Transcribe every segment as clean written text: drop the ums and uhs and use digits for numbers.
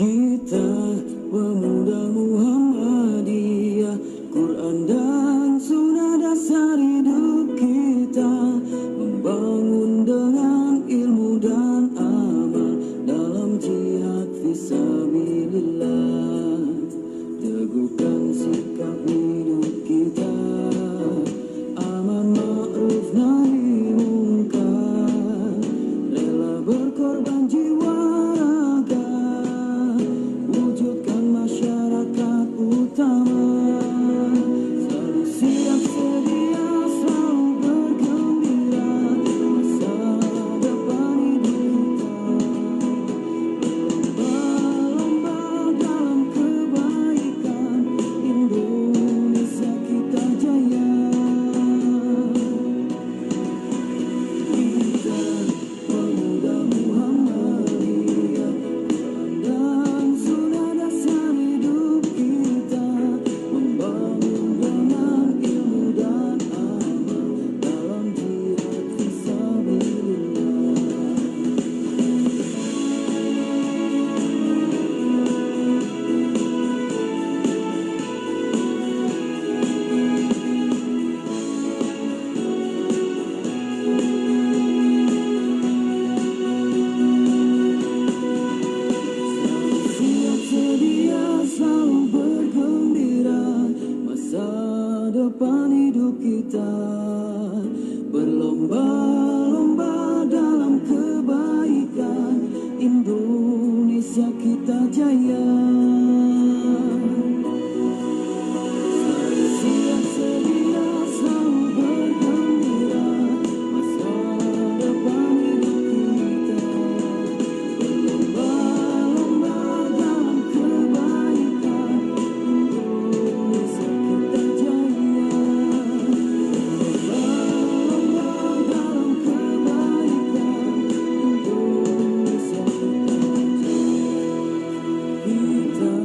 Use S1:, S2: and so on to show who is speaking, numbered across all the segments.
S1: Kita pemuda Muhammadiyah, Quran dan Sunnah dasar hidup kita, membangun dengan ilmu dan amal dalam jihad fisabilillah. Teguhkan sikap hidup kita, amar ma'ruf nahi mungkar, rela berkorban jiwa raga, wujudkan masyarakat utama, selalu siap sedia, selalu bergembira, masa depan hidup kita, berlomba dalam kebaikan, Indonesia kita jaya. Kita pemuda Muhammadiyah, Quran dan Sunnah dasar hidup kita, membangun dengan ilmu dan amal dalam jihad fisabilillah. Siap sedia, selalu bergembira, masa depan hidup kita, berlomba-lomba dalam kebaikan, Indonesia kita jaya. Siap sedia, selalu bergembira, masa depan hidup kita, berlomba-lomba dalam kebaikan, Indonesia kita jaya. Berlomba dalam kebaikan, Indonesia kita jaya. Kita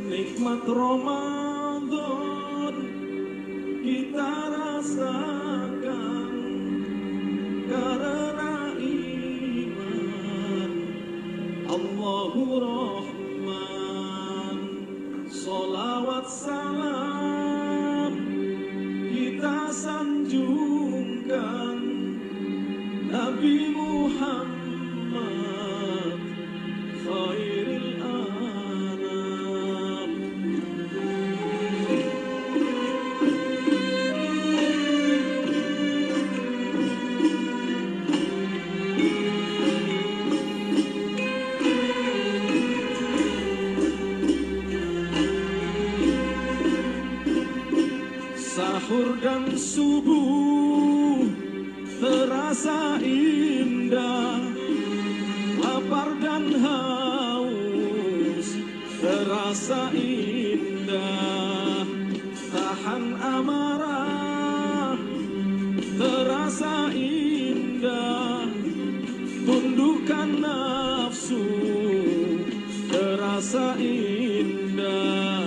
S1: Nikmat Ramadan kita rasakan karena iman. Allahu Rahman, salawat salam kita sanjungkan Nabi Muhammad khairil anam. Sahur dan subuh terasa indah, lapar dan haus terasa indah, tahan amarah terasa indah, tundukkan nafsu terasa indah.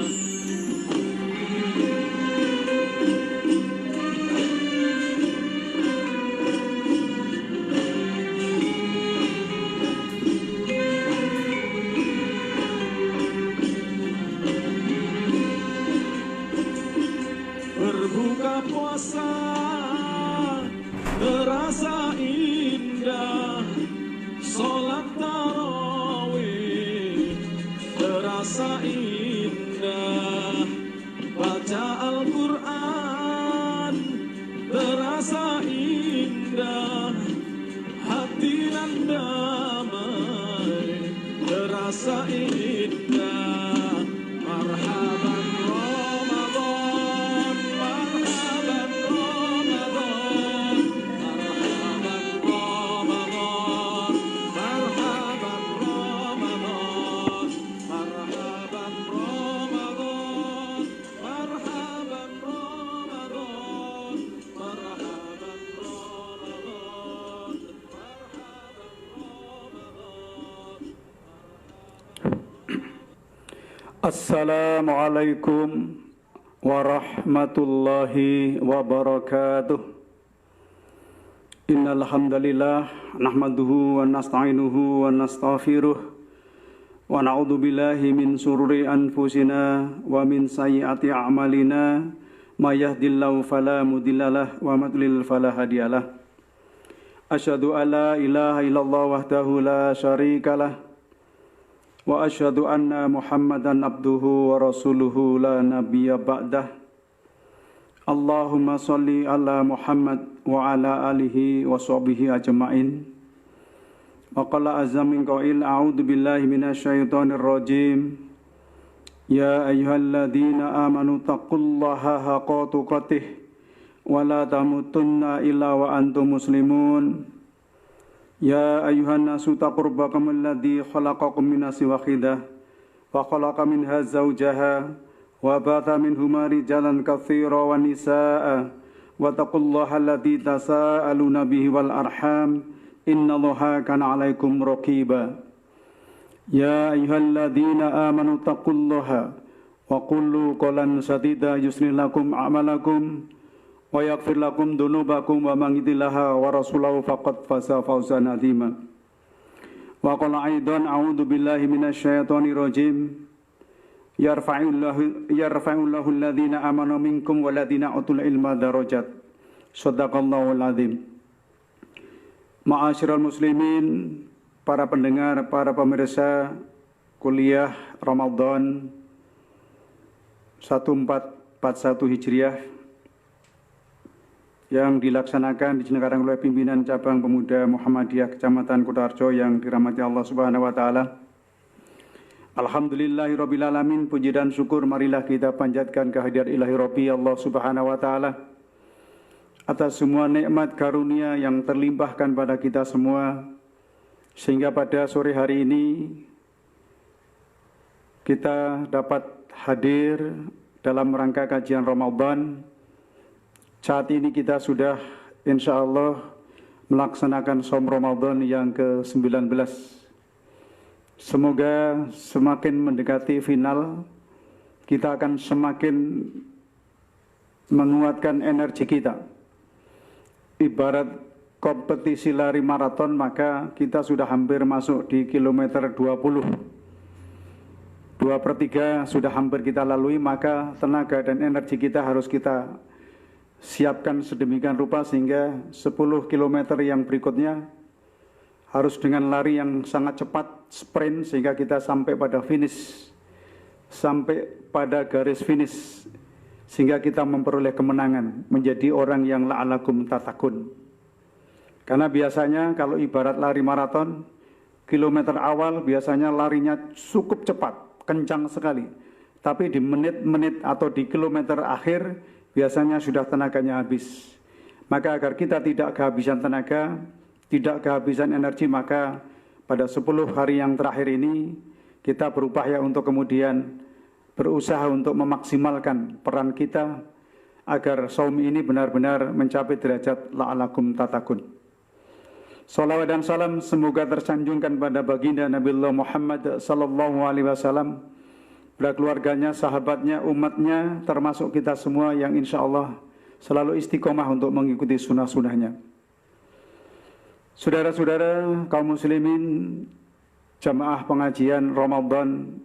S1: Berbuka puasa terasa indah, sholat tarawih terasa indah, baca Al-Quran terasa indah, hati dan damai terasa indah. Marhaban Ramadan, marhaban Ramadan, marhaban Ramadan, marhaban Ramadan, marhaban Ramadan, marhaban Ramadan, marhaban Ramadan,
S2: Assalamualaikum warahmatullahi wabarakatuh. Innal hamdalillah nahmaduhu wa nasta'inuhu wa nastaghfiruh wa na'udzu billahi min shururi anfusina wa min sayyiati a'malina may yahdihillahu fala mudhillalah wa may yudlil fala hadiyalah. Asyhadu an la ilaha illallah wahdahu la syarikalah wa asyhadu anna Muhammadan abduhu wa rasuluhu la nabiyya ba'dah. Allahumma sholli ala Muhammad wa ala alihi wa sahbihi ajma'in. Wa qala azza min qail a'udzu billahi minasyaitonir rajim. Ya ayyuhalladzina amanu taqullaha haqqa tuqatih wa la tamutunna illa wa antum muslimun. Ya ayuhan nasu taqu rabbakum alladzi khalaqakum min nafsin wahidah wa khalaqa minha zawjaha wa batha minhuma rijalan katsiran wa nisaa'a wa taqullaha alladzi tasaaluna bihi wal arham innallaha kana 'alaikum raqiba. Ya ayyuhalladzina amanu taqullaha wa qulu qawlan sadida yuslih lakum a'malakum wa yaghfir lakum dunubakum wa man yuti'illah wa rasulahu faqad faza fawzan 'azima. Wa qala aidan a'udzu billahi minasyaitonir rajim. Yarfa'ullahu alladhina amanu minkum walladhina utul ilma darajat. Shadaqallahul azim. Ma'asyiral muslimin, para pendengar, para pemirsa kuliah Ramadan 1441 Hijriah yang dilaksanakan di Cinekarang oleh pimpinan cabang pemuda Muhammadiyah Kecamatan Kutarjo yang dirahmati Allah Subhanahu wa taala. Alhamdulillahirabbil alamin, puji dan syukur marilah kita panjatkan kehadirat Ilahi Rabbi Allah Subhanahu wa taala atas semua nikmat karunia yang terlimpahkan pada kita semua, sehingga pada sore hari ini kita dapat hadir dalam rangka kajian Ramadan. Saat ini kita sudah insya Allah melaksanakan Shaum Ramadan yang ke-19. Semoga semakin mendekati final kita akan semakin menguatkan energi kita. Ibarat kompetisi lari maraton, maka kita sudah hampir masuk di kilometer 20. 2/3 sudah hampir kita lalui, maka tenaga dan energi kita harus kita siapkan sedemikian rupa sehingga 10 kilometer yang berikutnya harus dengan lari yang sangat cepat, sprint, sehingga kita sampai pada finish, sampai pada garis finish, sehingga kita memperoleh kemenangan, menjadi orang yang la'alakum tatakun. Karena biasanya kalau ibarat lari maraton, kilometer awal biasanya larinya cukup cepat, kencang sekali. Tapi di menit-menit atau di kilometer akhir, biasanya sudah tenaganya habis. Maka agar kita tidak kehabisan tenaga, tidak kehabisan energi, maka pada 10 hari yang terakhir ini, kita berupaya untuk kemudian berusaha untuk memaksimalkan peran kita agar saum ini benar-benar mencapai derajat la'alakum tatakun. Salawat dan salam semoga tersanjungkan pada baginda Nabiullah Muhammad sallallahu alaihi wasallam, pada keluarganya, sahabatnya, umatnya, termasuk kita semua yang insya Allah selalu istiqomah untuk mengikuti sunnah-sunnahnya. Saudara-saudara kaum muslimin, jamaah pengajian Ramadan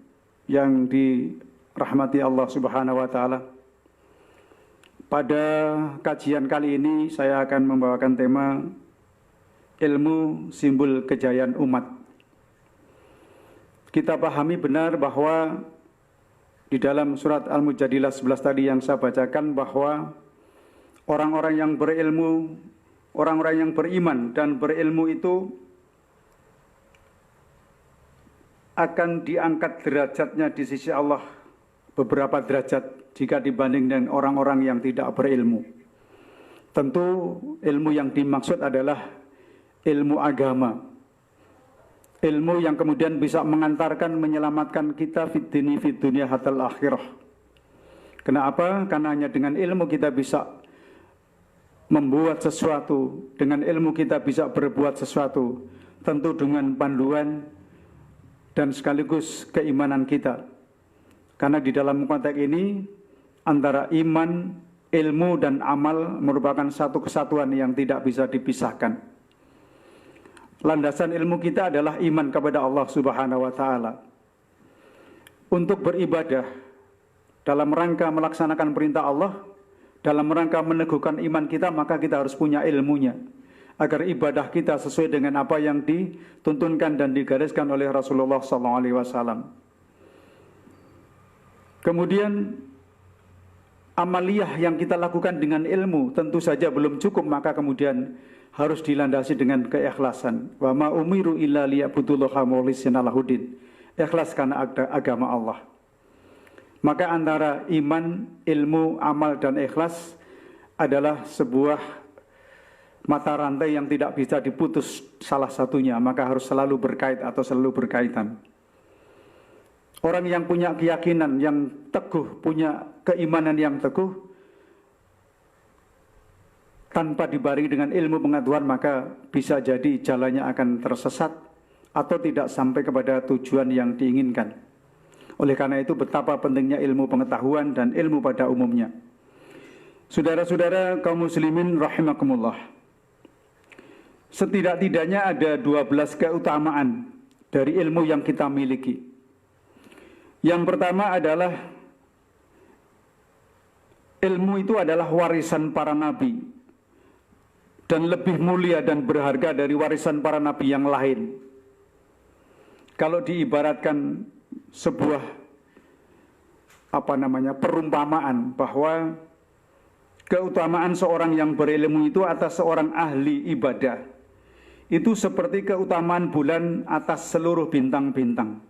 S2: yang dirahmati Allah Subhanahu wa taala. Pada kajian kali ini saya akan membawakan tema ilmu simbol kejayaan umat. Kita pahami benar bahwa di dalam surat Al-Mujadilah 11 tadi yang saya bacakan, bahwa orang-orang yang berilmu, orang-orang yang beriman dan berilmu itu akan diangkat derajatnya di sisi Allah beberapa derajat jika dibanding dengan orang-orang yang tidak berilmu. Tentu ilmu yang dimaksud adalah ilmu agama, ilmu yang kemudian bisa mengantarkan, menyelamatkan kita fid dunya hatal akhirah. Kenapa? Karena hanya dengan ilmu kita bisa membuat sesuatu, dengan ilmu kita bisa berbuat sesuatu, tentu dengan panduan dan sekaligus keimanan kita. Karena di dalam konteks ini antara iman, ilmu dan amal merupakan satu kesatuan yang tidak bisa dipisahkan. Landasan ilmu kita adalah iman kepada Allah Subhanahu wa taala. Untuk beribadah dalam rangka melaksanakan perintah Allah, dalam rangka meneguhkan iman kita, maka kita harus punya ilmunya, agar ibadah kita sesuai dengan apa yang dituntunkan dan digariskan oleh Rasulullah SAW. Kemudian amaliyah yang kita lakukan dengan ilmu tentu saja belum cukup, maka kemudian harus dilandasi dengan keikhlasan. Wa ma umiru illa liya'budullaha mukhlishina lahuddin. Ikhlas karena agama Allah. Maka antara iman, ilmu, amal dan ikhlas adalah sebuah mata rantai yang tidak bisa diputus salah satunya, maka harus selalu berkait atau selalu berkaitan. Orang yang punya keyakinan yang teguh, punya keimanan yang teguh, tanpa dibarengi dengan ilmu pengetahuan, maka bisa jadi jalannya akan tersesat atau tidak sampai kepada tujuan yang diinginkan. Oleh karena itu betapa pentingnya ilmu pengetahuan dan ilmu pada umumnya. Saudara-saudara kaum muslimin rahimakumullah, setidak-tidaknya ada 12 keutamaan dari ilmu yang kita miliki. Yang pertama adalah ilmu itu adalah warisan para nabi, dan lebih mulia dan berharga dari warisan para nabi yang lain. Kalau diibaratkan sebuah perumpamaan bahwa keutamaan seorang yang berilmu itu atas seorang ahli ibadah itu seperti keutamaan bulan atas seluruh bintang-bintang.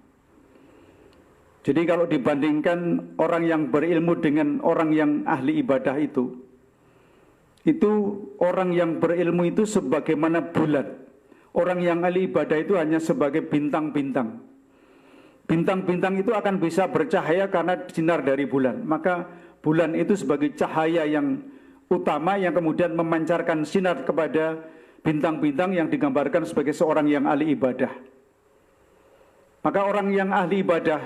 S2: Jadi kalau dibandingkan orang yang berilmu dengan orang yang ahli ibadah itu orang yang berilmu itu sebagaimana bulan. Orang yang ahli ibadah itu hanya sebagai bintang-bintang. Bintang-bintang itu akan bisa bercahaya karena sinar dari bulan. Maka bulan itu sebagai cahaya yang utama yang kemudian memancarkan sinar kepada bintang-bintang yang digambarkan sebagai seorang yang ahli ibadah. Maka orang yang ahli ibadah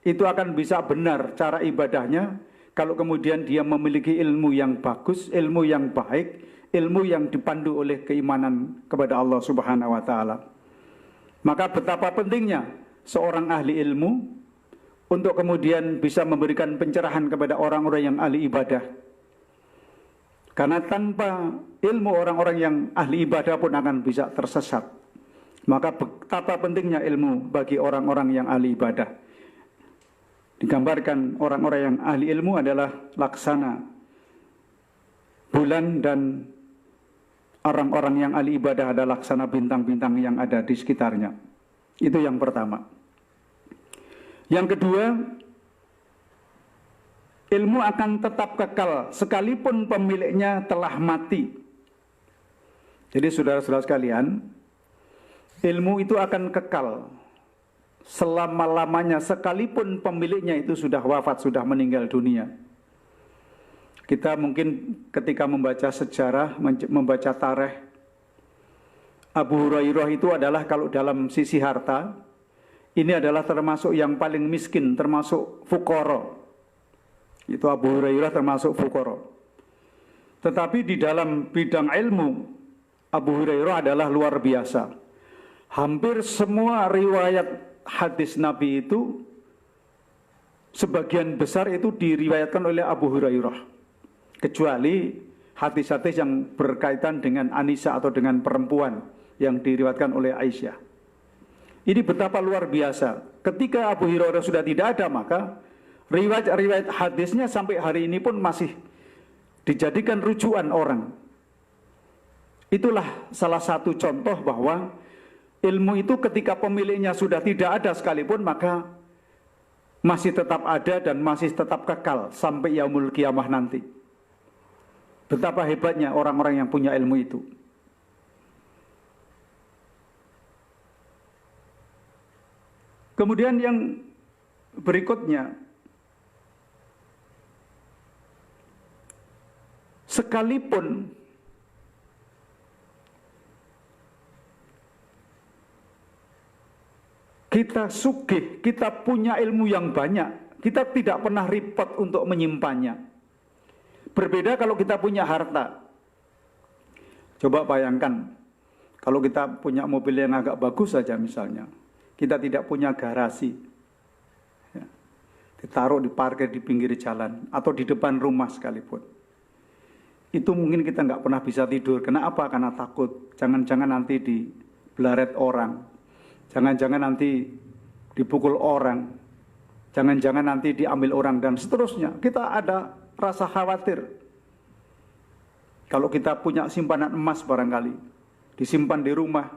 S2: itu akan bisa benar cara ibadahnya kalau kemudian dia memiliki ilmu yang bagus, ilmu yang baik, ilmu yang dipandu oleh keimanan kepada Allah Subhanahu wa taala. Maka betapa pentingnya seorang ahli ilmu untuk kemudian bisa memberikan pencerahan kepada orang-orang yang ahli ibadah. Karena tanpa ilmu orang-orang yang ahli ibadah pun akan bisa tersesat. Maka betapa pentingnya ilmu bagi orang-orang yang ahli ibadah. Digambarkan orang-orang yang ahli ilmu adalah laksana bulan, dan orang-orang yang ahli ibadah adalah laksana bintang-bintang yang ada di sekitarnya. Itu yang pertama. Yang kedua, ilmu akan tetap kekal sekalipun pemiliknya telah mati. Jadi saudara-saudara sekalian, ilmu itu akan kekal selama-lamanya sekalipun pemiliknya itu sudah wafat, sudah meninggal dunia. Kita mungkin ketika membaca sejarah, membaca tarikh, Abu Hurairah itu adalah kalau dalam sisi harta, ini adalah termasuk yang paling miskin, termasuk fuqara. Itu Abu Hurairah termasuk fuqara. Tetapi di dalam bidang ilmu, Abu Hurairah adalah luar biasa. Hampir semua riwayat hadis Nabi itu sebagian besar itu diriwayatkan oleh Abu Hurairah, kecuali hadis-hadis yang berkaitan dengan Anisa atau dengan perempuan yang diriwayatkan oleh Aisyah. Ini betapa luar biasa. Ketika Abu Hurairah sudah tidak ada, maka riwayat-riwayat hadisnya sampai hari ini pun masih dijadikan rujukan orang. Itulah salah satu contoh bahwa ilmu itu ketika pemiliknya sudah tidak ada sekalipun, maka masih tetap ada dan masih tetap kekal sampai yaumul kiamah nanti. Betapa hebatnya orang-orang yang punya ilmu itu. Kemudian yang berikutnya, sekalipun kita sugih, kita punya ilmu yang banyak, kita tidak pernah repot untuk menyimpannya. Berbeda kalau kita punya harta. Coba bayangkan, kalau kita punya mobil yang agak bagus saja misalnya, kita tidak punya garasi, ya, ditaruh di parkir di pinggir jalan, atau di depan rumah sekalipun. Itu mungkin kita nggak pernah bisa tidur. Kenapa? Karena takut, jangan-jangan nanti dibelaret orang. Jangan-jangan nanti dipukul orang, jangan-jangan nanti diambil orang, dan seterusnya. Kita ada rasa khawatir. Kalau kita punya simpanan emas barangkali, disimpan di rumah,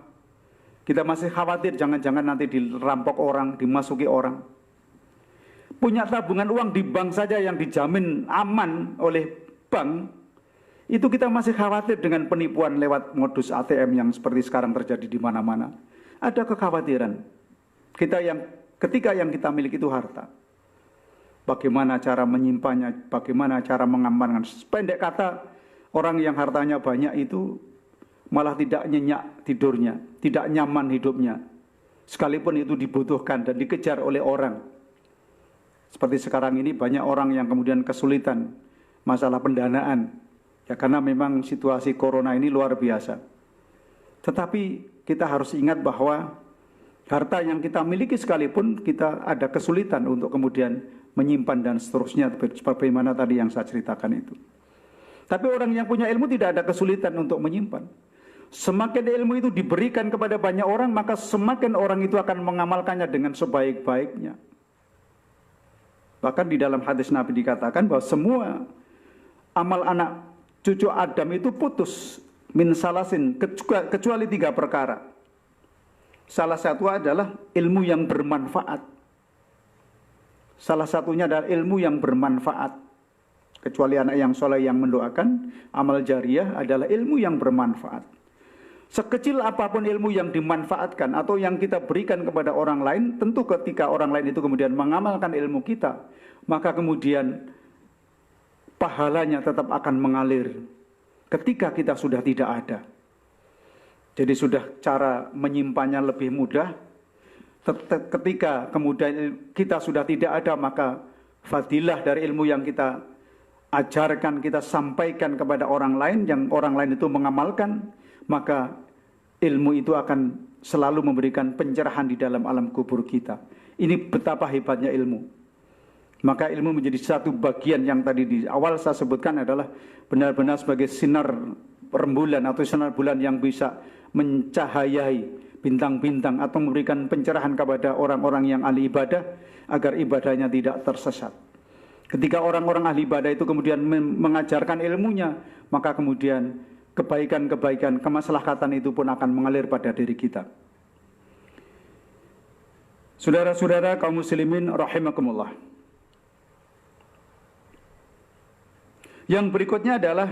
S2: kita masih khawatir jangan-jangan nanti dirampok orang, dimasuki orang. Punya tabungan uang di bank saja yang dijamin aman oleh bank, itu kita masih khawatir dengan penipuan lewat modus ATM yang seperti sekarang terjadi di mana-mana. Ada kekhawatiran. Ketika yang kita miliki itu harta. Bagaimana cara menyimpannya, bagaimana cara mengamankan. Pendek kata, orang yang hartanya banyak itu malah tidak nyenyak tidurnya, tidak nyaman hidupnya. Sekalipun itu dibutuhkan dan dikejar oleh orang. Seperti sekarang ini banyak orang yang kemudian kesulitan masalah pendanaan. Ya karena memang situasi corona ini luar biasa. Tetapi kita harus ingat bahwa harta yang kita miliki sekalipun kita ada kesulitan untuk kemudian menyimpan dan seterusnya, sebagaimana tadi yang saya ceritakan itu. Tapi orang yang punya ilmu tidak ada kesulitan untuk menyimpan. Semakin ilmu itu diberikan kepada banyak orang, maka semakin orang itu akan mengamalkannya dengan sebaik-baiknya. Bahkan di dalam hadis Nabi dikatakan bahwa semua amal anak cucu Adam itu putus min salasin, kecuali 3 perkara. Salah satu adalah ilmu yang bermanfaat. Salah satunya adalah ilmu yang bermanfaat. Kecuali anak yang soleh yang mendoakan, amal jariah adalah ilmu yang bermanfaat. Sekecil apapun ilmu yang dimanfaatkan atau yang kita berikan kepada orang lain, tentu ketika orang lain itu kemudian mengamalkan ilmu kita, maka kemudian pahalanya tetap akan mengalir ketika kita sudah tidak ada. Jadi sudah cara menyimpannya lebih mudah, ketika kemudian kita sudah tidak ada, maka fadilah dari ilmu yang kita ajarkan, kita sampaikan kepada orang lain, yang orang lain itu mengamalkan, maka ilmu itu akan selalu memberikan pencerahan di dalam alam kubur kita. Ini betapa hebatnya ilmu. Maka ilmu menjadi satu bagian yang tadi di awal saya sebutkan adalah benar-benar sebagai sinar rembulan atau sinar bulan yang bisa mencahayai bintang-bintang atau memberikan pencerahan kepada orang-orang yang ahli ibadah agar ibadahnya tidak tersesat. Ketika orang-orang ahli ibadah itu kemudian mengajarkan ilmunya, maka kemudian kebaikan-kebaikan, kemaslahatan itu pun akan mengalir pada diri kita. Saudara-saudara kaum muslimin rahimakumullah. Yang berikutnya adalah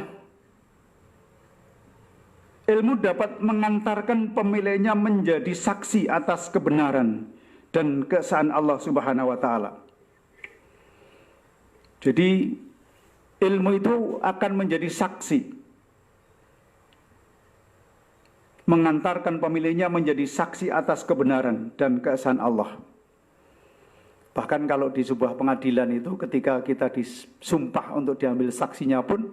S2: ilmu dapat mengantarkan pemiliknya menjadi saksi atas kebenaran dan keesaan Allah Subhanahu wa taala. Jadi ilmu itu akan menjadi saksi, mengantarkan pemiliknya menjadi saksi atas kebenaran dan keesaan Allah. Bahkan kalau di sebuah pengadilan itu ketika kita disumpah untuk diambil saksinya pun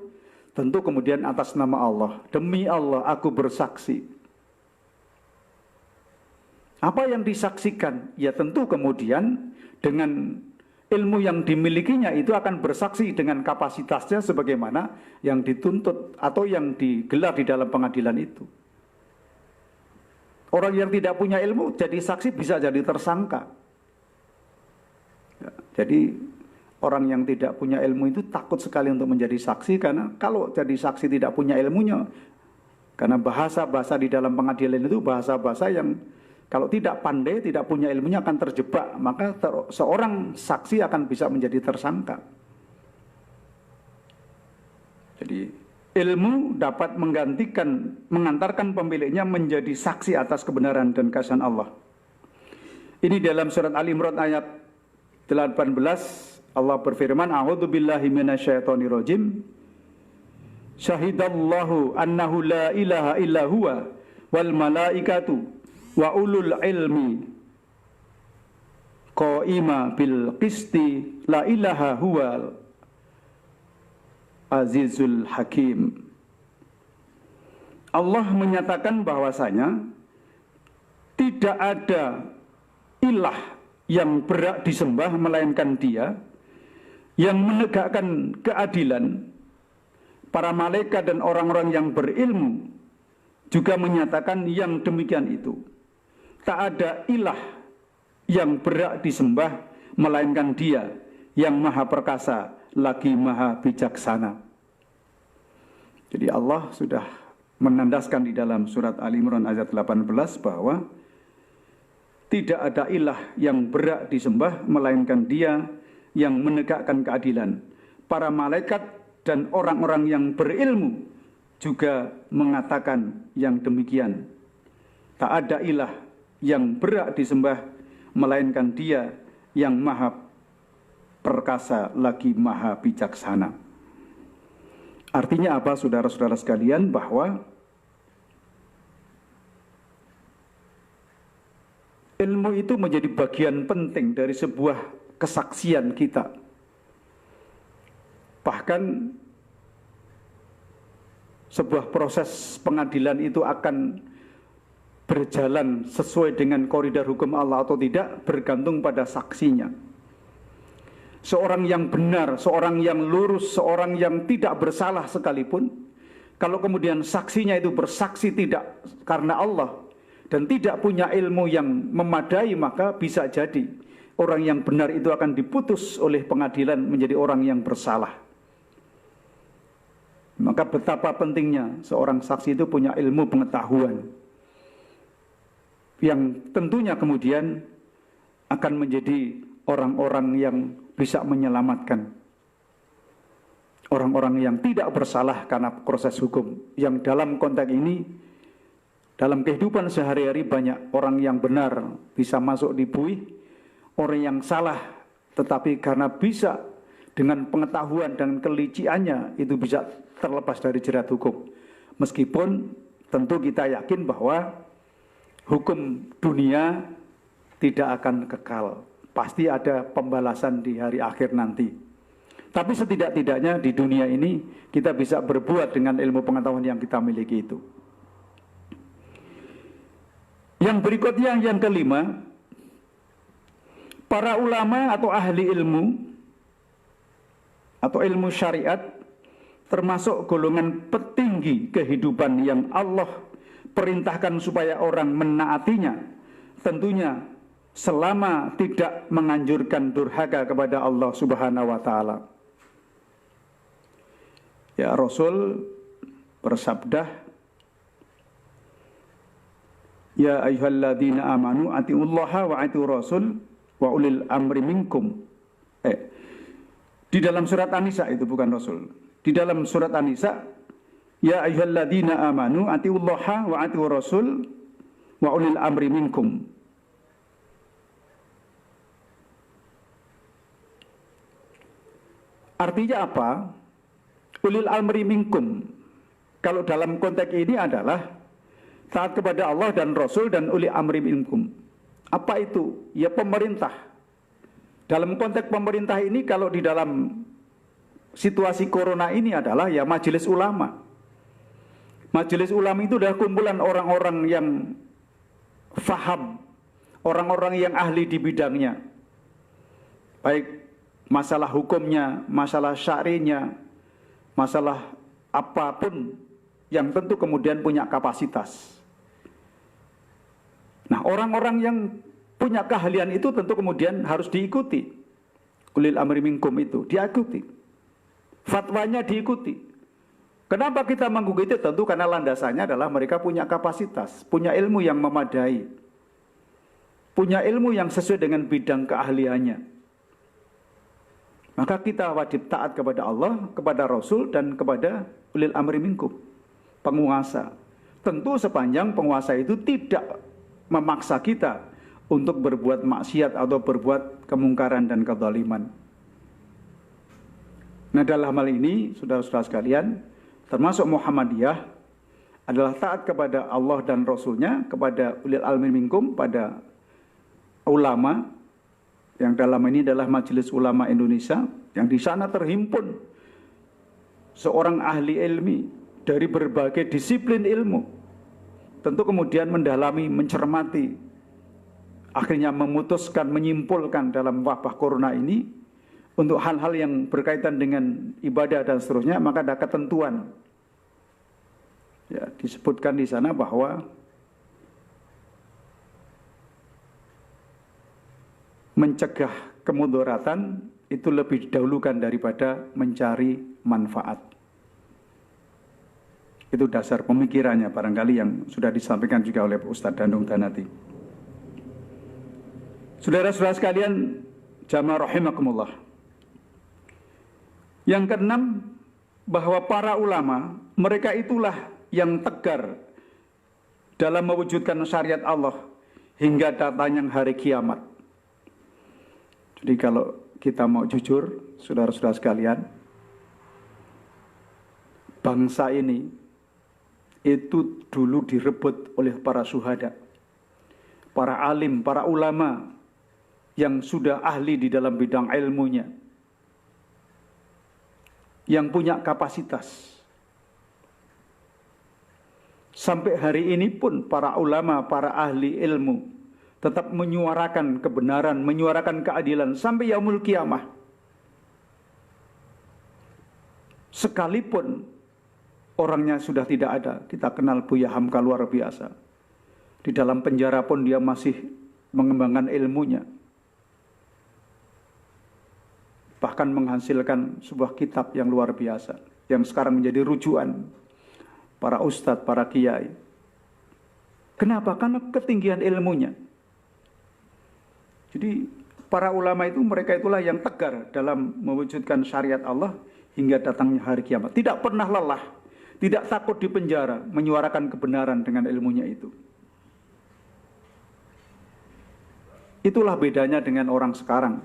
S2: tentu kemudian atas nama Allah. Demi Allah aku bersaksi. Apa yang disaksikan? Ya tentu kemudian dengan ilmu yang dimilikinya itu akan bersaksi dengan kapasitasnya sebagaimana yang dituntut atau yang digelar di dalam pengadilan itu. Orang yang tidak punya ilmu jadi saksi bisa jadi tersangka. Ya, jadi orang yang tidak punya ilmu itu takut sekali untuk menjadi saksi, karena kalau jadi saksi tidak punya ilmunya, karena bahasa-bahasa di dalam pengadilan itu bahasa-bahasa yang kalau tidak pandai, tidak punya ilmunya akan terjebak, maka seorang saksi akan bisa menjadi tersangka. Jadi ilmu dapat mengantarkan pemiliknya menjadi saksi atas kebenaran dan keesaan Allah. Ini dalam surat Ali Imran ayat 18, Allah berfirman, A'udzu billahi minasyaitonir rajim. Syahidallahu annahu la ilaha illa huwa wal malaikatu wa ulul ilmi qaima bil qisti la ilaha huwal azizul hakim. Allah menyatakan bahwasanya tidak ada ilah yang berhak disembah melainkan Dia, yang menegakkan keadilan. Para malaikat dan orang-orang yang berilmu juga menyatakan yang demikian itu. Tak ada ilah yang berhak disembah melainkan Dia yang maha perkasa lagi maha bijaksana. Jadi Allah sudah menandaskan di dalam surat Ali Imran ayat 18 bahwa tidak ada ilah yang berhak disembah melainkan Dia yang menegakkan keadilan. Para malaikat dan orang-orang yang berilmu juga mengatakan yang demikian. Tak ada ilah yang berhak disembah melainkan Dia yang maha perkasa lagi maha bijaksana. Artinya apa, saudara-saudara sekalian, bahwa ilmu itu menjadi bagian penting dari sebuah kesaksian kita. Bahkan sebuah proses pengadilan itu akan berjalan sesuai dengan koridor hukum Allah atau tidak bergantung pada saksinya. Seorang yang benar, seorang yang lurus, seorang yang tidak bersalah sekalipun, kalau kemudian saksinya itu bersaksi tidak karena Allah dan tidak punya ilmu yang memadai, maka bisa jadi orang yang benar itu akan diputus oleh pengadilan menjadi orang yang bersalah. Maka betapa pentingnya seorang saksi itu punya ilmu pengetahuan yang tentunya kemudian akan menjadi orang-orang yang bisa menyelamatkan orang-orang yang tidak bersalah karena proses hukum. Yang dalam konteks ini, dalam kehidupan sehari-hari banyak orang yang benar bisa masuk di buih, orang yang salah tetapi karena bisa dengan pengetahuan dan keliciannya itu bisa terlepas dari jerat hukum. Meskipun tentu kita yakin bahwa hukum dunia tidak akan kekal. Pasti ada pembalasan di hari akhir nanti. Tapi setidak-tidaknya di dunia ini kita bisa berbuat dengan ilmu pengetahuan yang kita miliki itu. Yang berikutnya, yang kelima, para ulama atau ahli ilmu atau ilmu syariat termasuk golongan petinggi kehidupan yang Allah perintahkan supaya orang menaatinya, tentunya selama tidak menganjurkan durhaka kepada Allah Subhanahu wa taala. Ya, Rasul bersabda, ya ayyuhalladzina amanu atiullaha wa atiur rasul wa ulil amri minkum. Di dalam surat An-Nisa itu, bukan Rasul. Di dalam surat An-Nisa, ya ayyuhalladzina amanu atiullaha wa atiur rasul wa ulil amri minkum. Artinya apa? Ulil amri minkum. Kalau dalam konteks ini adalah taat kepada Allah dan Rasul dan ulil amri minkum. Apa itu? Ya pemerintah. Dalam konteks pemerintah ini, kalau di dalam situasi corona ini adalah ya majelis ulama. Majelis ulama itu adalah kumpulan orang-orang yang faham, orang-orang yang ahli di bidangnya. Baik masalah hukumnya, masalah syari'nya, masalah apapun yang tentu kemudian punya kapasitas. Nah, orang-orang yang punya keahlian itu tentu kemudian harus diikuti. Ulil amri minkum itu diikuti. Fatwanya diikuti. Kenapa kita mengikuti? Tentu karena landasannya adalah mereka punya kapasitas, punya ilmu yang memadai, punya ilmu yang sesuai dengan bidang keahliannya. Maka kita wajib taat kepada Allah, kepada Rasul, dan kepada ulil amri minkum, penguasa. Tentu sepanjang penguasa itu tidak memaksa kita untuk berbuat maksiat atau berbuat kemungkaran dan kezaliman. Nah, dalam hal ini, saudara-saudara sekalian, termasuk Muhammadiyah adalah taat kepada Allah dan Rasulnya, kepada ulil amri minkum, pada ulama, yang dalam ini adalah Majelis Ulama Indonesia, yang di sana terhimpun seorang ahli ilmi dari berbagai disiplin ilmu. Tentu kemudian mendalami, mencermati, akhirnya memutuskan, menyimpulkan dalam wabah corona ini, untuk hal-hal yang berkaitan dengan ibadah dan seterusnya, maka ada ketentuan. Ya, disebutkan di sana bahwa mencegah kemudaratan itu lebih didahulukan daripada mencari manfaat. Itu dasar pemikirannya barangkali yang sudah disampaikan juga oleh Ustadz Dandung Danati. Saudara-saudara sekalian, jamaah rahimakumullah. Yang keenam, bahwa para ulama, mereka itulah yang tegar dalam mewujudkan syariat Allah hingga datangnya hari kiamat. Jadi kalau kita mau jujur, saudara-saudara sekalian, bangsa ini itu dulu direbut oleh para syuhada, para alim, para ulama yang sudah ahli di dalam bidang ilmunya, yang punya kapasitas. Sampai hari ini pun para ulama, para ahli ilmu tetap menyuarakan kebenaran, menyuarakan keadilan sampai yaumul kiamah. Sekalipun orangnya sudah tidak ada, kita kenal Buya Hamka luar biasa. Di dalam penjara pun dia masih mengembangkan ilmunya. Bahkan menghasilkan sebuah kitab yang luar biasa, yang sekarang menjadi rujukan para ustadz, para kiai. Kenapa? Karena ketinggian ilmunya. Jadi para ulama itu, mereka itulah yang tegar dalam mewujudkan syariat Allah hingga datangnya hari kiamat. Tidak pernah lelah, tidak takut di penjara, menyuarakan kebenaran dengan ilmunya itu. Itulah bedanya dengan orang sekarang.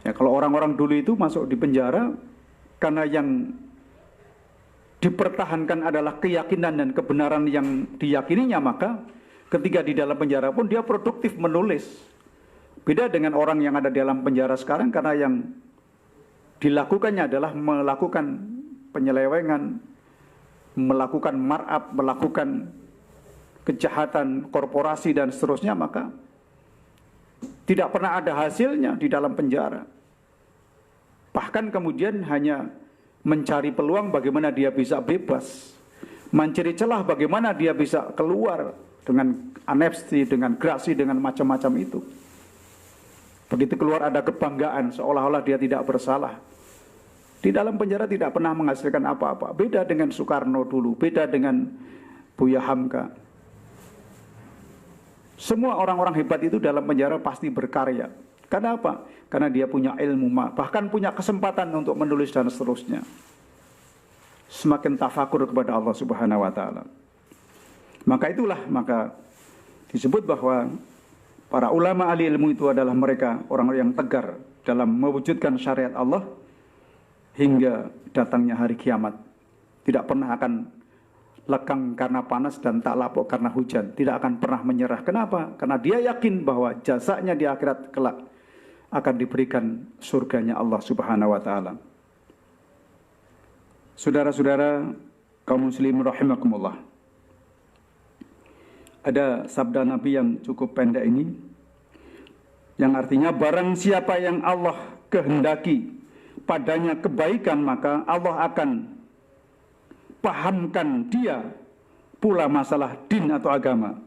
S2: Ya, kalau orang-orang dulu itu masuk di penjara karena yang dipertahankan adalah keyakinan dan kebenaran yang diyakininya, maka Ketika di dalam penjara pun dia produktif menulis. Beda dengan orang yang ada di dalam penjara sekarang, karena yang dilakukannya adalah melakukan penyelewengan, melakukan markup, melakukan kejahatan korporasi dan seterusnya, maka tidak pernah ada hasilnya di dalam penjara. Bahkan kemudian hanya mencari peluang bagaimana dia bisa bebas, mencari celah bagaimana dia bisa keluar dengan amnesti, dengan grasi, dengan macam-macam itu. Begitu keluar ada kebanggaan, seolah-olah dia tidak bersalah. Di dalam penjara tidak pernah menghasilkan apa-apa. Beda dengan Soekarno dulu, beda dengan Buya Hamka. Semua orang-orang hebat itu dalam penjara pasti berkarya. Karena apa? Karena dia punya ilmu, bahkan punya kesempatan untuk menulis dan seterusnya. Semakin tafakur kepada Allah Subhanahu wa taala. Maka disebut bahwa para ulama ahli ilmu itu adalah mereka orang-orang yang tegar dalam mewujudkan syariat Allah hingga datangnya hari kiamat. Tidak pernah akan lekang karena panas dan tak lapuk karena hujan. Tidak akan pernah menyerah. Kenapa? Karena dia yakin bahwa jasanya di akhirat kelak akan diberikan surganya Allah Subhanahu wa taala. Saudara-saudara kaum muslimin rahimakumullah. Ada sabda Nabi yang cukup pendek ini, yang artinya barang siapa yang Allah kehendaki padanya kebaikan, maka Allah akan pahamkan dia pula masalah din atau agama.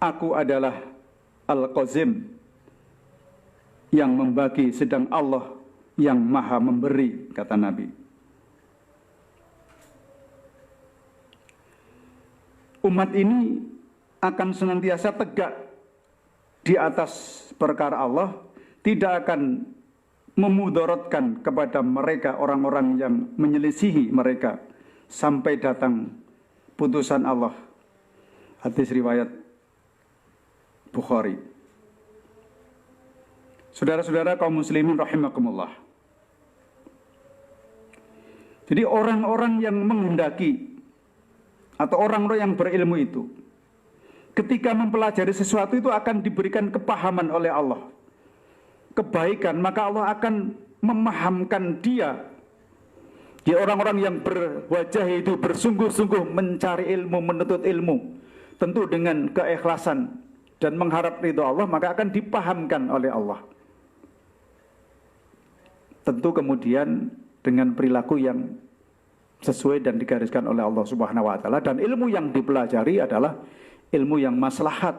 S2: Aku adalah Al-Qazim, yang membagi, sedang Allah yang maha memberi, kata Nabi. Umat ini akan senantiasa tegak di atas perkara Allah, tidak akan memudaratkan kepada mereka orang-orang yang menyelisihi mereka sampai datang putusan Allah. Hadis riwayat Bukhari. Saudara-saudara kaum muslimin rahimakumullah. Jadi orang-orang yang menghendaki atau orang-orang yang berilmu itu, ketika mempelajari sesuatu itu akan diberikan kepahaman oleh Allah, kebaikan, maka Allah akan memahamkan dia. Dia orang-orang yang berwajah itu bersungguh-sungguh mencari ilmu, menuntut ilmu, tentu dengan keikhlasan dan mengharap ridho Allah, maka akan dipahamkan oleh Allah. Tentu kemudian dengan perilaku yang sesuai dan digariskan oleh Allah Subhanahu wa taala, dan ilmu yang dipelajari adalah ilmu yang maslahat.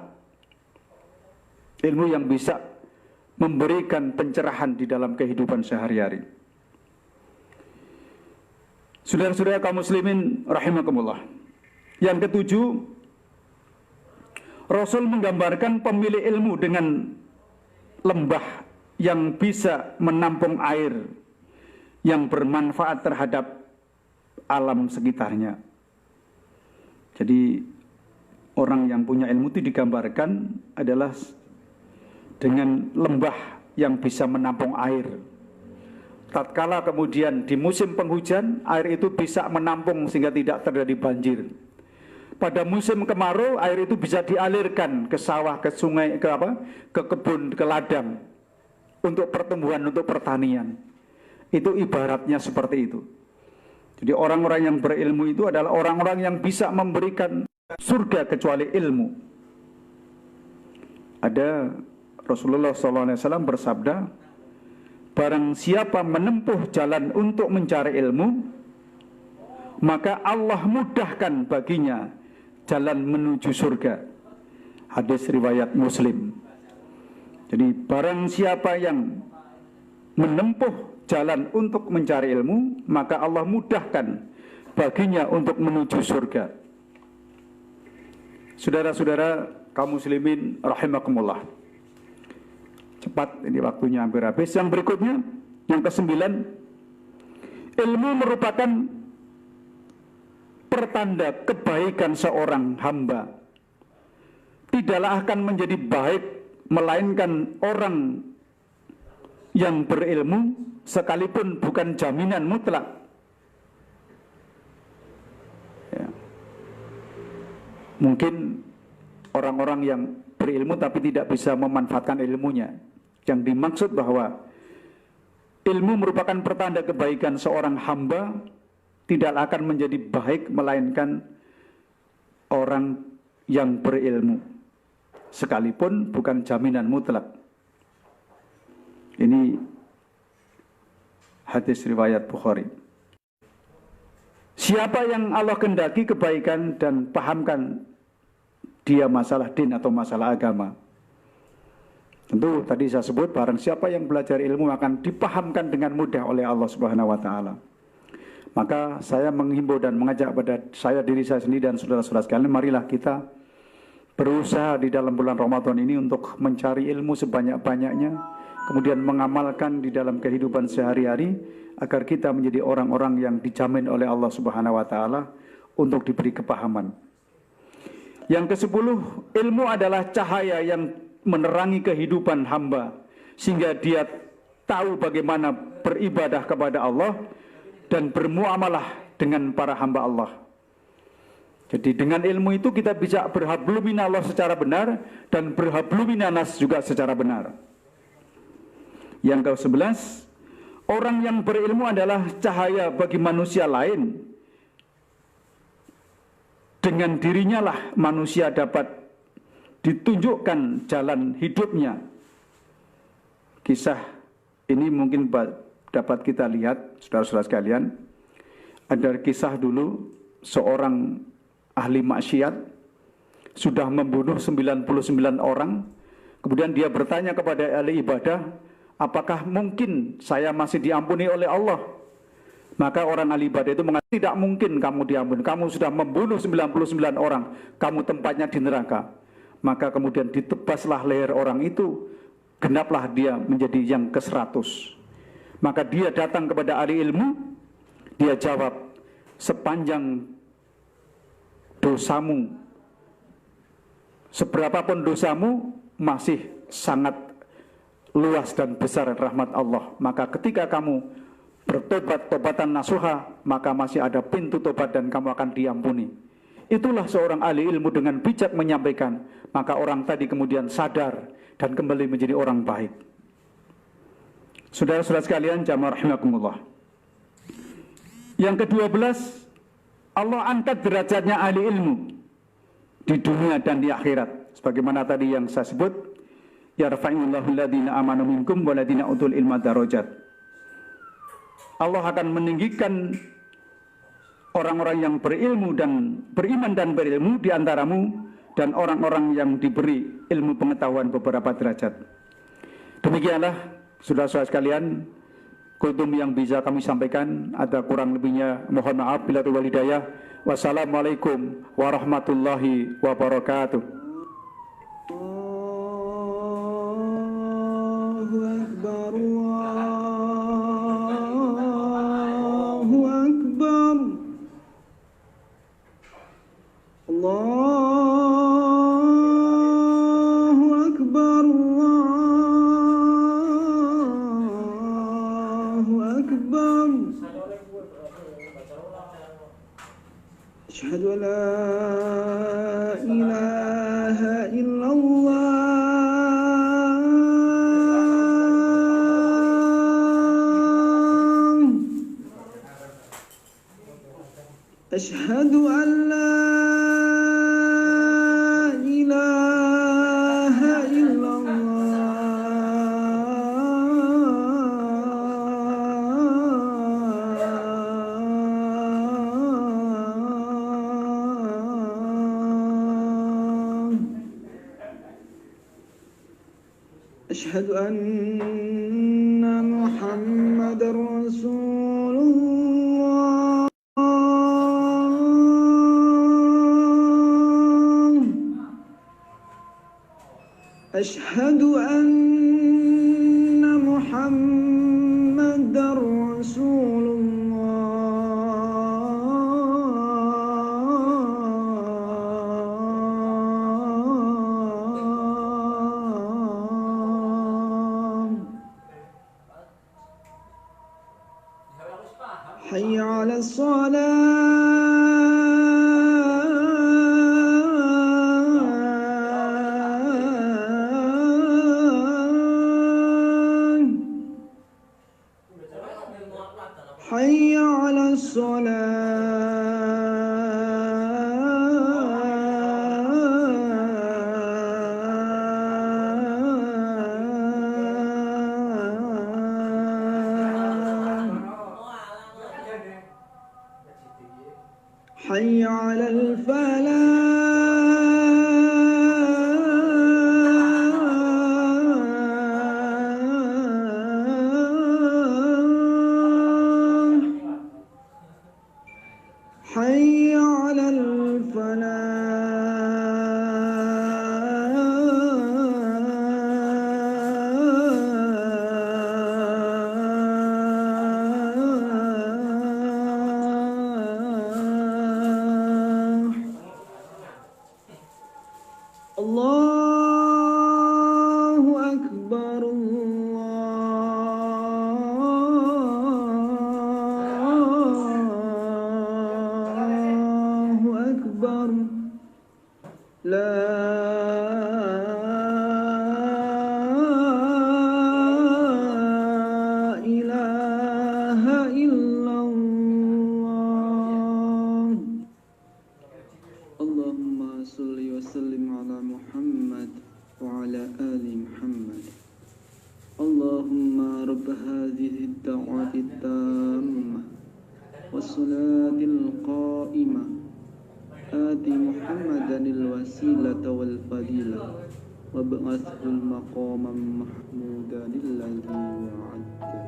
S2: Ilmu yang bisa memberikan pencerahan di dalam kehidupan sehari-hari. Saudara-saudara kaum muslimin rahimakumullah. Yang ketujuh, Rasul menggambarkan pemilik ilmu dengan lembah yang bisa menampung air yang bermanfaat terhadap alam sekitarnya. Jadi orang yang punya ilmu itu digambarkan adalah dengan lembah yang bisa menampung air. Tatkala kemudian di musim penghujan, air itu bisa menampung sehingga tidak terjadi banjir. Pada musim kemarau, air itu bisa dialirkan ke sawah, ke sungai, ke kebun, ke ladang, untuk pertumbuhan, untuk pertanian. Itu ibaratnya seperti itu. Jadi orang-orang yang berilmu itu adalah orang-orang yang bisa memberikan surga kecuali ilmu. Ada Rasulullah SAW bersabda, barang siapa menempuh jalan untuk mencari ilmu, maka Allah mudahkan baginya jalan menuju surga. Hadis riwayat Muslim. Jadi barang siapa yang menempuh jalan untuk mencari ilmu, maka Allah mudahkan baginya untuk menuju surga. Saudara-saudara kaum muslimin rahimakumullah. Cepat, ini waktunya hampir habis. Yang berikutnya, yang ke-9, ilmu merupakan pertanda kebaikan seorang hamba. Tidaklah akan menjadi baik melainkan orang yang berilmu, sekalipun bukan jaminan mutlak.
S3: Mungkin orang-orang yang berilmu tapi tidak bisa memanfaatkan ilmunya. Yang dimaksud bahwa ilmu merupakan pertanda kebaikan seorang hamba, tidak akan menjadi baik melainkan orang yang berilmu, sekalipun bukan jaminan mutlak. Ini hadis riwayat Bukhari. Siapa yang Allah kehendaki kebaikan dan pahamkan dia masalah din atau masalah agama. Tentu tadi saya sebut, barang siapa yang belajar ilmu akan dipahamkan dengan mudah oleh Allah Subhanahu wa taala. Maka saya menghimbau dan mengajak pada diri saya sendiri dan saudara-saudara sekalian, marilah kita berusaha di dalam bulan Ramadan ini untuk mencari ilmu sebanyak-banyaknya, kemudian mengamalkan di dalam kehidupan sehari-hari agar kita menjadi orang-orang yang dijamin oleh Allah Subhanahu wa taala untuk diberi kepahaman. Yang ke-10, ilmu adalah cahaya yang menerangi kehidupan hamba sehingga dia tahu bagaimana beribadah kepada Allah dan bermuamalah dengan para hamba Allah. Jadi dengan ilmu itu kita bisa berhablum minallah secara benar dan berhablum minanas juga secara benar. Yang ke-11, orang yang berilmu adalah cahaya bagi manusia lain. Dengan dirinya lah manusia dapat ditunjukkan jalan hidupnya. Kisah ini mungkin dapat kita lihat, saudara-saudara sekalian. Ada kisah dulu seorang ahli maksiat sudah membunuh 99 orang. Kemudian dia bertanya kepada ahli ibadah, apakah mungkin saya masih diampuni oleh Allah? Maka orang ahli ibadah itu mengatakan, tidak mungkin kamu diampuni. Kamu sudah membunuh 99 orang. Kamu tempatnya di neraka. Maka kemudian ditebaslah leher orang itu. Genaplah dia menjadi yang ke-100. Maka dia datang kepada ahli ilmu. Dia jawab, sepanjang dosamu, seberapapun dosamu, masih sangat luas dan besar rahmat Allah. Maka ketika kamu bertobat tobatan nasuha, maka masih ada pintu tobat dan kamu akan diampuni. Itulah seorang ahli ilmu dengan bijak menyampaikan. Maka orang tadi kemudian sadar dan kembali menjadi orang baik. Saudara-saudara sekalian, jamaah rahimakumullah. Yang ke-12, Allah angkat derajatnya ahli ilmu di dunia dan di akhirat. Sebagaimana tadi yang saya sebut, yarfa'illahu alladhina amanu minkum waladhina utul ilma darajat. Allah akan meninggikan orang-orang yang berilmu dan beriman dan berilmu di antaramu dan orang-orang yang diberi ilmu pengetahuan beberapa derajat. Demikianlah saudara-saudara sekalian, kultum yang bisa kami sampaikan. Ada kurang lebihnya mohon maaf. Bila wal hidayah. Wassalamualaikum warahmatullahi wabarakatuh.
S1: Allahu Akbar, Allahu Akbar, Allahu Akbar, Allahu Akbar. Asyhadu an la ilaha illallah. Asyhadu an la ilaha illallah. Asyhadu anna Muhammadar Rasulullah. Asyhadu anna Muhammadar Rasulullah. Hayya 'alas salah. أكبر الله أكبر لا إله إلا الله اللهم صل وسلم على محمد وعلى آل محمد اللهم رب هذه الدعوة التامة والصلاة القائمة آت محمدا الوسيلة والفضيلة وابعثه المقام محمودا الذي وعدته